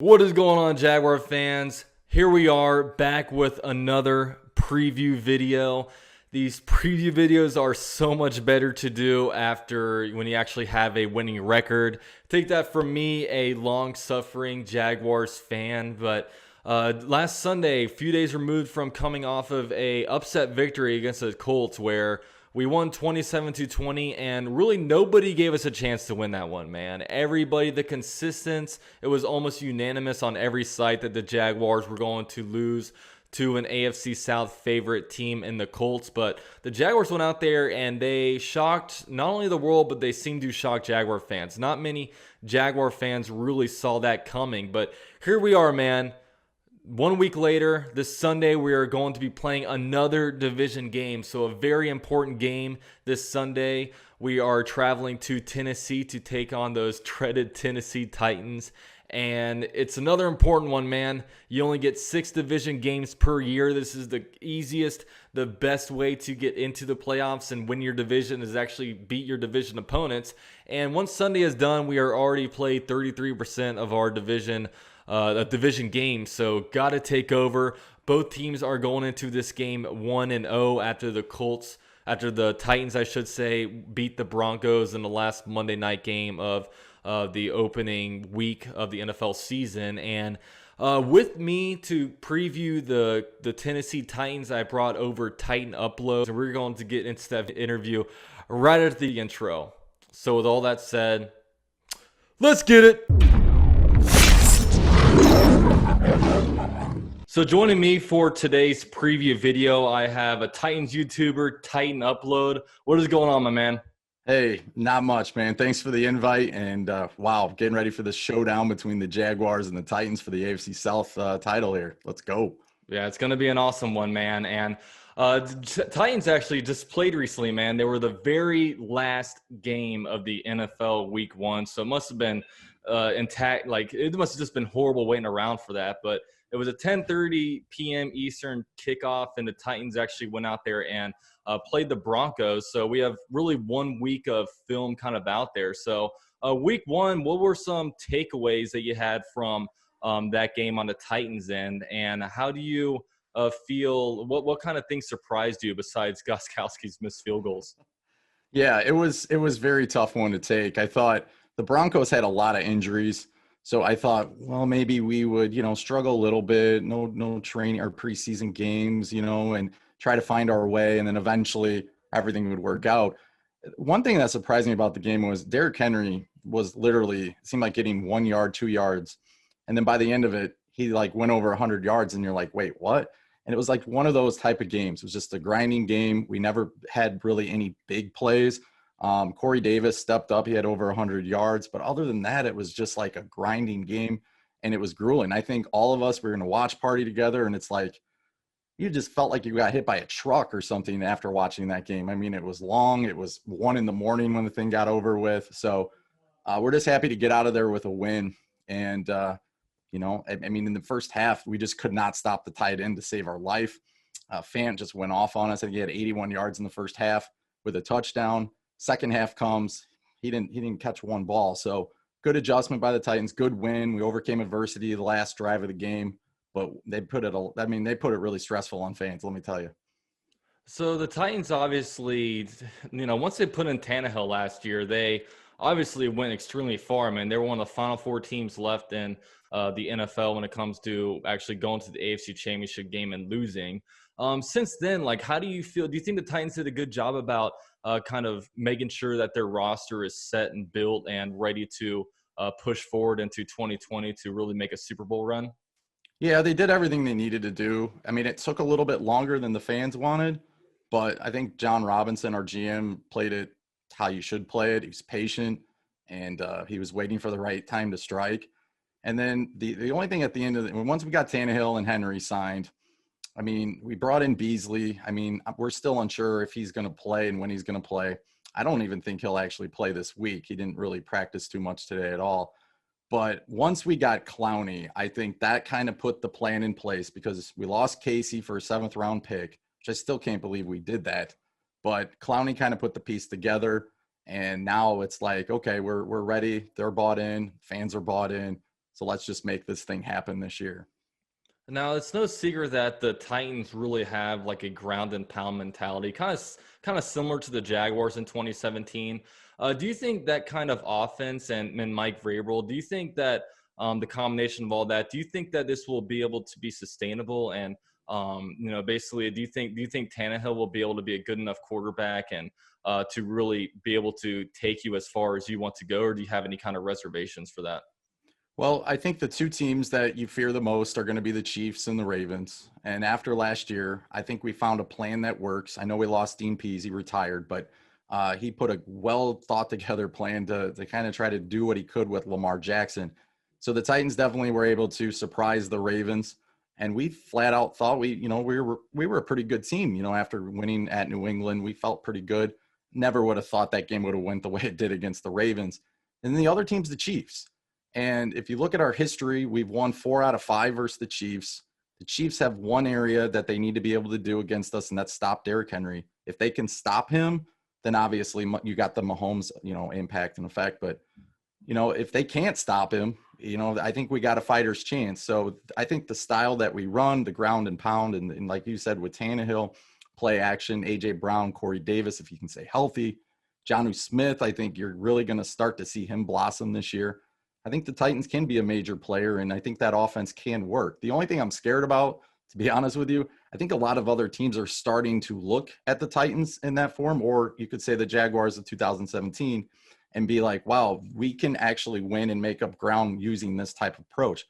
What is going on, Jaguar fans? Here we are back with another preview video. These preview videos are so much better to do after when you actually have a winning record. Take that from me, a long-suffering Jaguars fan, but last Sunday, a few days removed from coming off of a upset victory against the Colts where we won 27-20, and really nobody gave us a chance to win that one, man. Everybody, the consistence, it was almost unanimous on every site that the Jaguars were going to lose to an AFC South favorite team in the Colts. But the Jaguars went out there and they shocked not only the world, but they seemed to shock Jaguar fans. Not many Jaguar fans really saw that coming, but here we are, man. 1 week later, this Sunday, we are going to be playing another division game. So a very important game this Sunday. We are traveling to Tennessee to take on those dreaded Tennessee Titans. And it's another important one, man. You only get 6 division games per year. This is the easiest, the best way to get into the playoffs and win your division is actually beat your division opponents. And once Sunday is done, we are already played 33% of our division game, so got to take over. Both teams are going into this game 1-0 after the Titans, I should say, beat the Broncos in the last Monday night game of the opening week of the NFL season. And with me to preview the Tennessee Titans, I brought over Titan Upload, and we're going to get into that interview right at the intro. So with all that said, let's get it. So joining me for today's preview video, I have a Titans YouTuber, Titan Upload. What is going on, my man? Hey, not much, man. Thanks for the invite. And wow, getting ready for this showdown between the Jaguars and the Titans for the AFC South title here. Let's go. Yeah, it's going to be an awesome one, man. And Titans actually just played recently, man. They were the very last game of the NFL Week 1. So it must have been intact. Like, it must have just been horrible waiting around for that. But it was a 10:30 p.m. Eastern kickoff, and the Titans actually went out there and played the Broncos. So we have really 1 week of film kind of out there. So week 1, what were some takeaways that you had from that game on the Titans end, and how do you feel? What kind of things surprised you besides Gostkowski's missed field goals? Yeah, it was very tough one to take. I thought the Broncos had a lot of injuries. So I thought, well, maybe we would, struggle a little bit, no training or preseason games, and try to find our way. And then eventually everything would work out. One thing that surprised me about the game was Derrick Henry was literally, seemed like getting 1 yard, 2 yards. And then by the end of it, he like went over 100 yards and you're like, wait, what? And it was like one of those type of games. It was just a grinding game. We never had really any big plays. Corey Davis stepped up. He had over 100 yards. But other than that, it was just like a grinding game, and it was grueling. I think all of us were in a watch party together, and it's like you just felt like you got hit by a truck or something after watching that game. I mean, it was long. It was 1 a.m. when the thing got over with. So we're just happy to get out of there with a win. And, I mean, in the first half, we just could not stop the tight end to save our life. Fant just went off on us. I think he had 81 yards in the first half with a touchdown. Second half comes, he didn't catch one ball. So good adjustment by the Titans, good win. We overcame adversity the last drive of the game, but they put it really stressful on fans, let me tell you. So the Titans obviously, once they put in Tannehill last year, they obviously went extremely far. I mean, they were one of the final 4 teams left in the NFL when it comes to actually going to the AFC Championship game and losing. Since then, like, how do you feel? Do you think the Titans did a good job about kind of making sure that their roster is set and built and ready to push forward into 2020 to really make a Super Bowl run? Yeah, they did everything they needed to do. I mean, it took a little bit longer than the fans wanted, but I think John Robinson, our GM, played it how you should play it. He was patient, and he was waiting for the right time to strike. And then the only thing at the end of once we got Tannehill and Henry signed, I mean, we brought in Beasley. I mean, we're still unsure if he's going to play and when he's going to play. I don't even think he'll actually play this week. He didn't really practice too much today at all. But once we got Clowney, I think that kind of put the plan in place because we lost Casey for a 7th-round pick, which I still can't believe we did that. But Clowney kind of put the piece together, and now it's like, okay, we're ready. They're bought in. Fans are bought in. So let's just make this thing happen this year. Now, it's no secret that the Titans really have like a ground and pound mentality, kind of similar to the Jaguars in 2017. Do you think that kind of offense and Mike Vrabel, do you think that the combination of all that, do you think that this will be able to be sustainable? And basically, do you think Tannehill will be able to be a good enough quarterback and to really be able to take you as far as you want to go, or do you have any kind of reservations for that? Well, I think the two teams that you fear the most are going to be the Chiefs and the Ravens. And after last year, I think we found a plan that works. I know we lost Dean Pease, he retired, but he put a well thought together plan to kind of try to do what he could with Lamar Jackson. So the Titans definitely were able to surprise the Ravens. And we flat out thought we were a pretty good team. After winning at New England, we felt pretty good. Never would have thought that game would have went the way it did against the Ravens. And then the other team's the Chiefs. And if you look at our history, we've won 4 out of 5 versus the Chiefs. The Chiefs have one area that they need to be able to do against us, and that's stop Derrick Henry. If they can stop him, then obviously you got the Mahomes, impact and effect. But, if they can't stop him, I think we got a fighter's chance. So I think the style that we run, the ground and pound, and like you said, with Tannehill, play action, A.J. Brown, Corey Davis, if you can stay healthy, Jonnu Smith, I think you're really going to start to see him blossom this year. I think the Titans can be a major player, and I think that offense can work. The only thing I'm scared about, to be honest with you, I think a lot of other teams are starting to look at the Titans in that form, or you could say the Jaguars of 2017, and be like, wow, we can actually win and make up ground using this type of approach.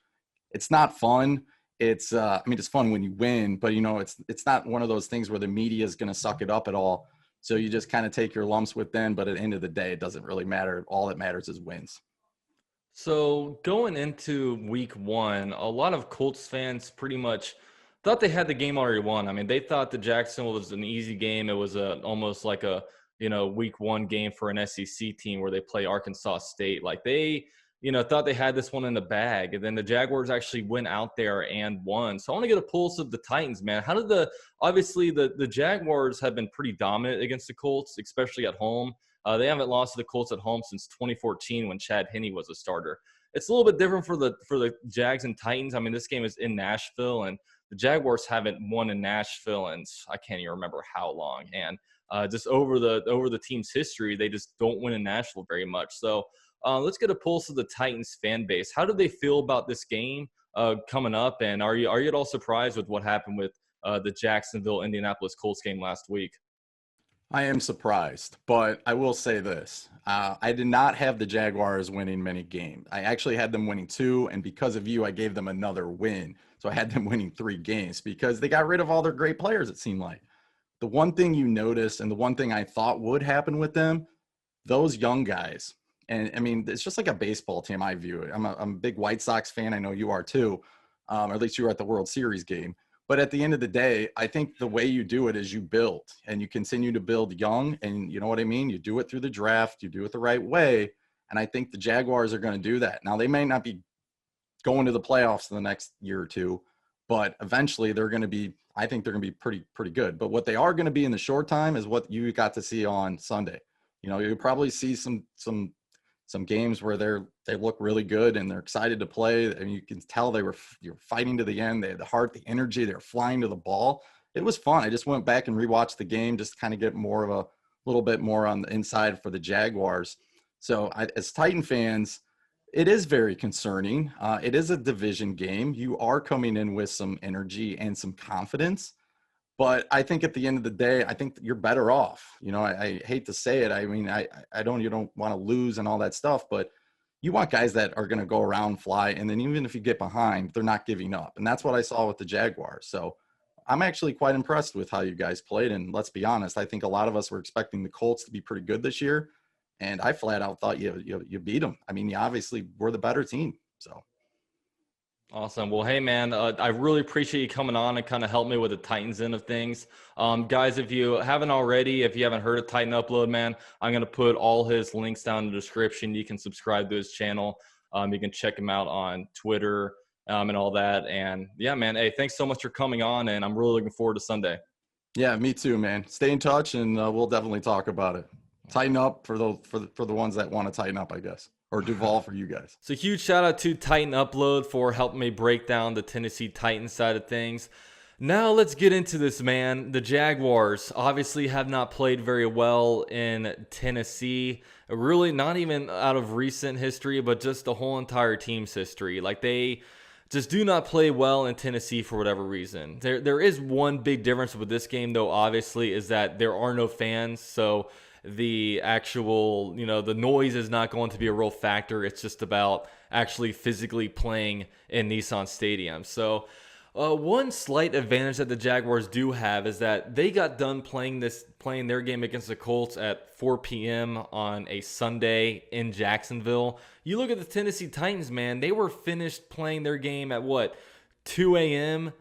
It's not fun. It's fun when you win, but it's not one of those things where the media is going to suck it up at all. So you just kind of take your lumps with them, but at the end of the day, it doesn't really matter. All that matters is wins. So going into week one, a lot of Colts fans pretty much thought they had the game already won. I mean, they thought the Jacksonville was an easy game. It was almost like a week one game for an SEC team where they play Arkansas State. Like they thought they had this one in the bag, and then the Jaguars actually went out there and won. So I want to get a pulse of the Titans, man. How did obviously the Jaguars have been pretty dominant against the Colts, especially at home. They haven't lost to the Colts at home since 2014 when Chad Henne was a starter. It's a little bit different for the Jags and Titans. I mean, this game is in Nashville, and the Jaguars haven't won in Nashville, and I can't even remember how long. And just over the team's history, they just don't win in Nashville very much. So let's get a pulse of the Titans fan base. How do they feel about this game coming up? And are you at all surprised with what happened with the Jacksonville Indianapolis Colts game last week? I am surprised, but I will say this. I did not have the Jaguars winning many games. I actually had them winning 2, and because of you, I gave them another win. So I had them winning 3 games because they got rid of all their great players, it seemed like. The one thing you notice, and the one thing I thought would happen with them, those young guys, and I mean, it's just like a baseball team, I view it. I'm a big White Sox fan. I know you are too, or at least you were at the World Series game. But at the end of the day, I think the way you do it is you build, and you continue to build young, and you know what I mean? You do it through the draft, you do it the right way, and I think the Jaguars are going to do that. Now, they may not be going to the playoffs in the next year or two, but eventually I think they're going to be pretty good. But what they are going to be in the short time is what you got to see on Sunday. You'll probably see some games where they look really good and they're excited to play. And you can tell you're fighting to the end. They had the heart, the energy, they're flying to the ball. It was fun. I just went back and rewatched the game, just to kind of get more of a little bit more on the inside for the Jaguars. So as Titan fans, it is very concerning. It is a division game. You are coming in with some energy and some confidence. But I think at the end of the day, I think you're better off. I hate to say it. I mean, you don't want to lose and all that stuff, but you want guys that are going to go around, fly, and then even if you get behind, they're not giving up. And that's what I saw with the Jaguars. So I'm actually quite impressed with how you guys played. And let's be honest, I think a lot of us were expecting the Colts to be pretty good this year. And I flat out thought you beat them. I mean, you obviously were the better team. So. Awesome. Well, hey, man, I really appreciate you coming on and kind of help me with the Titans end of things. Guys, if you haven't already, if you haven't heard of Titan Upload, man, I'm going to put all his links down in the description. You can subscribe to his channel. You can check him out on Twitter and all that. And yeah, man, hey, thanks so much for coming on, and I'm really looking forward to Sunday. Yeah, me too, man. Stay in touch, and we'll definitely talk about it. Tighten up for the ones that want to tighten up, I guess. or Duval for you guys. So huge shout out to Titan Upload for helping me break down the Tennessee Titans side of things. Now let's get into this, man. The Jaguars obviously have not played very well in Tennessee. Really not even out of recent history, but just the whole entire team's history. Like, they just do not play well in Tennessee for whatever reason. There is one big difference with this game, though, obviously, is that there are no fans. So the actual, the noise is not going to be a real factor. It's just about actually physically playing in Nissan Stadium. So one slight advantage that the Jaguars do have is that they got done playing their game against the Colts at 4 p.m. on a Sunday in Jacksonville. You look at the Tennessee Titans, man, they were finished playing their game at 2 a.m.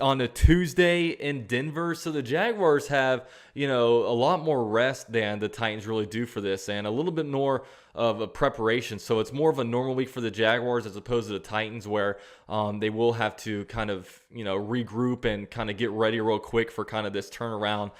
on a Tuesday in Denver. So the Jaguars have, a lot more rest than the Titans really do for this, and a little bit more of a preparation. So it's more of a normal week for the Jaguars as opposed to the Titans, where they will have to kind of, regroup and kind of get ready real quick for kind of this turnaround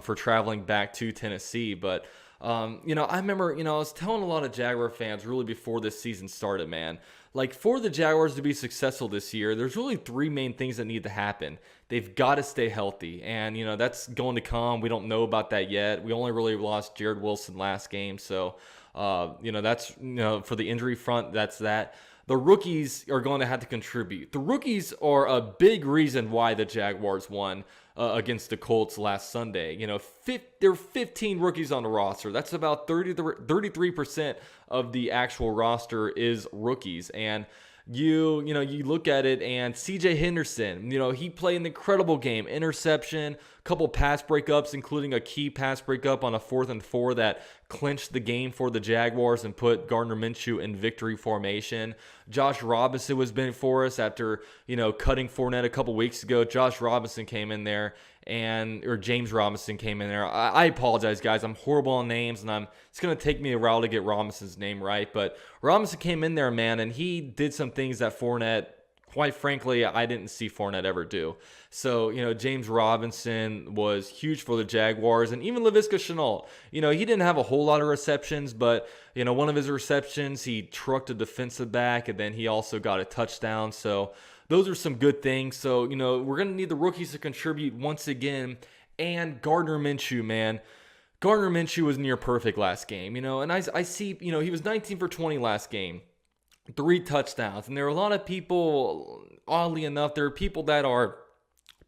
for traveling back to Tennessee. But I remember, I was telling a lot of Jaguar fans really before this season started, man, like, for the Jaguars to be successful this year, there's really three main things that need to happen. They've got to stay healthy, and, that's going to come. We don't know about that yet. We only really lost Jared Wilson last game, so, that's, for the injury front, that's that. The rookies are going to have to contribute. The rookies are a big reason why the Jaguars won against the Colts last Sunday. There are 15 rookies on the roster. That's about 33% of the actual roster is rookies. And you look at it, and CJ Henderson, he played an incredible game. Interception, couple pass breakups, including a key pass breakup on a 4th and 4 that clinched the game for the Jaguars and put Gardner Minshew in victory formation. Josh Robinson was big for us after, cutting Fournette a couple weeks ago. Josh Robinson came in there, or James Robinson came in there. I apologize, guys. I'm horrible on names, and it's going to take me a while to get Robinson's name right. But Robinson came in there, man, and he did some things that Fournette, quite frankly, I didn't see Fournette ever do. So, James Robinson was huge for the Jaguars, and even Laviska Shenault. He didn't have a whole lot of receptions, but, one of his receptions, he trucked a defensive back, and then he also got a touchdown. So those are some good things. So, we're going to need the rookies to contribute once again. And Gardner Minshew, man. Gardner Minshew was near perfect last game, and I see, he was 19 for 20 last game. 3 touchdowns. And there are a lot of people, oddly enough, there are people that are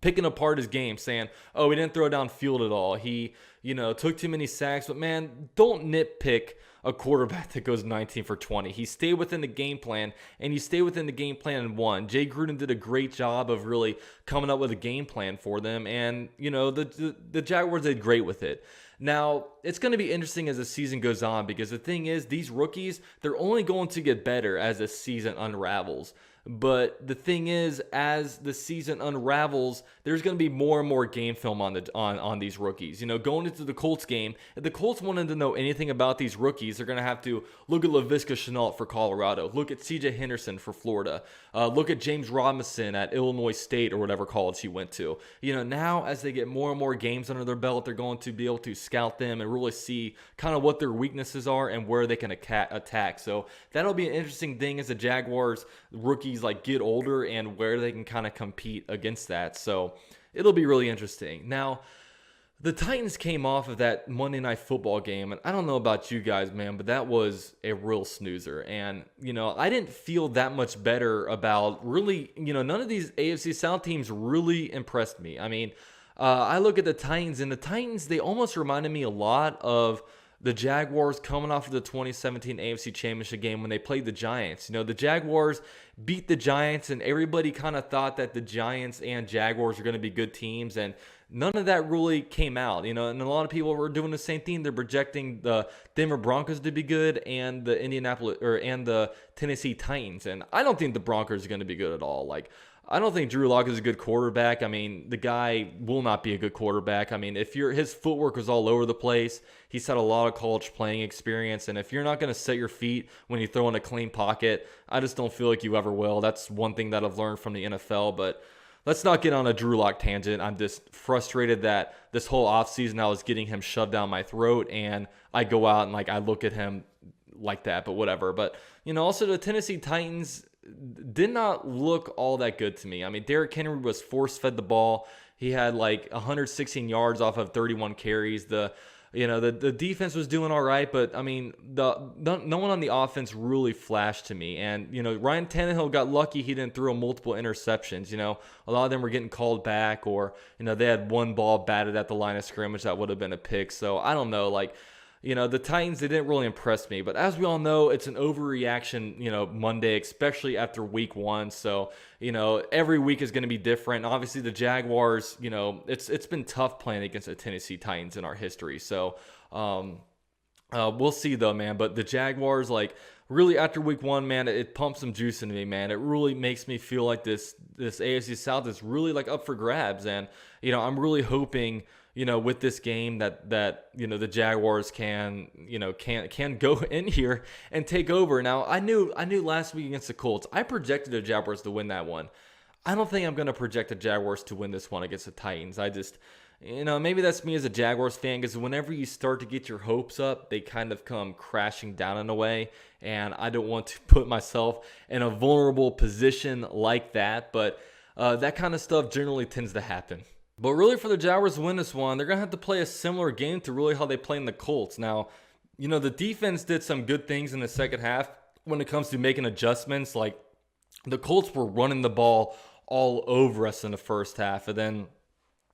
picking apart his game, saying, oh, he didn't throw downfield at all. He, took too many sacks. But, man, don't nitpick a quarterback that goes 19 for 20. He stayed within the game plan, and he stayed within the game plan and won. Jay Gruden did a great job of really coming up with a game plan for them, and, the Jaguars did great with it. Now, it's going to be interesting as the season goes on, because the thing is, these rookies, they're only going to get better as the season unravels. But the thing is, as the season unravels, there's going to be more and more game film on these rookies. Going into the Colts game, if the Colts wanted to know anything about these rookies, they're going to have to look at Laviska Shenault for Colorado, look at CJ Henderson for Florida, look at James Robinson at Illinois State or whatever college he went to. Now as they get more and more games under their belt, they're going to be able to scout them and really see kind of what their weaknesses are and where they can attack. So that'll be an interesting thing as the Jaguars rookies get older and where they can kind of compete against that. So it'll be really interesting. Now, the Titans came off of that Monday Night Football game, and I don't know about you guys, man, but that was a real snoozer. And, I didn't feel that much better about really, none of these AFC South teams really impressed me. I mean, I look at the Titans, and the Titans, they almost reminded me a lot of the Jaguars coming off of the 2017 AFC Championship game when they played the Giants. The Jaguars beat the Giants, and everybody kind of thought that the Giants and Jaguars are going to be good teams, and none of that really came out. And a lot of people were doing the same thing. They're projecting the Denver Broncos to be good and the Tennessee Titans, and I don't think the Broncos are going to be good at all. I don't think Drew Lock is a good quarterback. I mean, the guy will not be a good quarterback. I mean, his footwork was all over the place. He's had a lot of college playing experience, and if you're not going to set your feet when you throw in a clean pocket, I just don't feel like you ever will. That's one thing that I've learned from the NFL, but let's not get on a Drew Lock tangent. I'm just frustrated that this whole offseason I was getting him shoved down my throat, and I go out and I look at him like that, but whatever. But, also the Tennessee Titans did not look all that good to me. I mean, Derrick Henry was force-fed the ball. He had like 116 yards off of 31 carries. The defense was doing all right, but I mean, no one on the offense really flashed to me. And, Ryan Tannehill got lucky he didn't throw multiple interceptions. A lot of them were getting called back, or, they had one ball batted at the line of scrimmage that would have been a pick. So I don't know, the Titans, they didn't really impress me. But as we all know, it's an overreaction, Monday, especially after week 1. So, every week is going to be different. Obviously, the Jaguars, it's been tough playing against the Tennessee Titans in our history. So, we'll see, though, man. But the Jaguars, really after week 1, man, it pumps some juice into me, man. It really makes me feel like this AFC South is really, up for grabs. And, I'm really hoping, with this game that the Jaguars can go in here and take over. Now, I knew last week against the Colts, I projected the Jaguars to win that one. I don't think I'm going to project the Jaguars to win this one against the Titans. I just, maybe that's me as a Jaguars fan, because whenever you start to get your hopes up, they kind of come crashing down in a way, and I don't want to put myself in a vulnerable position like that, but that kind of stuff generally tends to happen. But really, for the Jaguars to win this one, they're going to have to play a similar game to really how they play in the Colts. Now, the defense did some good things in the second half when it comes to making adjustments. Like, the Colts were running the ball all over us in the first half. And then,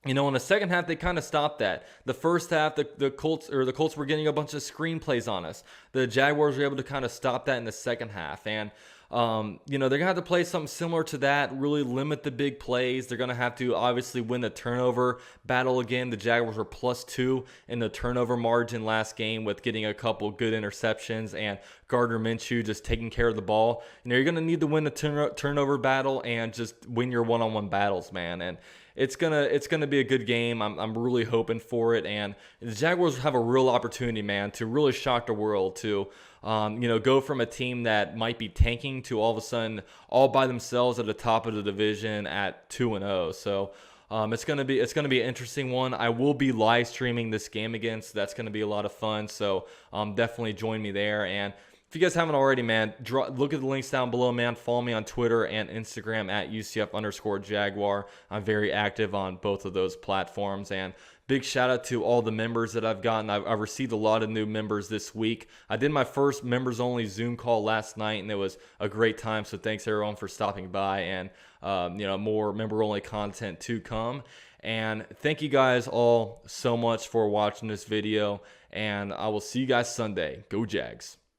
in the second half, they kind of stopped that. The first half, the Colts were getting a bunch of screen plays on us. The Jaguars were able to kind of stop that in the second half. And they're going to have to play something similar to that, really limit the big plays. They're going to have to obviously win the turnover battle again. The Jaguars were +2 in the turnover margin last game with getting a couple good interceptions and Gardner Minshew just taking care of the ball. You're going to need to win the turnover battle and just win your one-on-one battles, man. And it's gonna be a good game. I'm really hoping for it, and the Jaguars have a real opportunity, man, to really shock the world. To go from a team that might be tanking to all of a sudden all by themselves at the top of the division at 2-0. So it's gonna be an interesting one. I will be live streaming this game again, so that's gonna be a lot of fun. So definitely join me there. And if you guys haven't already, man, look at the links down below, man. Follow me on Twitter and Instagram at UCF_Jaguar. I'm very active on both of those platforms. And big shout out to all the members that I've gotten. I've received a lot of new members this week. I did my first members only Zoom call last night, and it was a great time. So thanks everyone for stopping by, and more member only content to come. And thank you guys all so much for watching this video, and I will see you guys Sunday. Go Jags.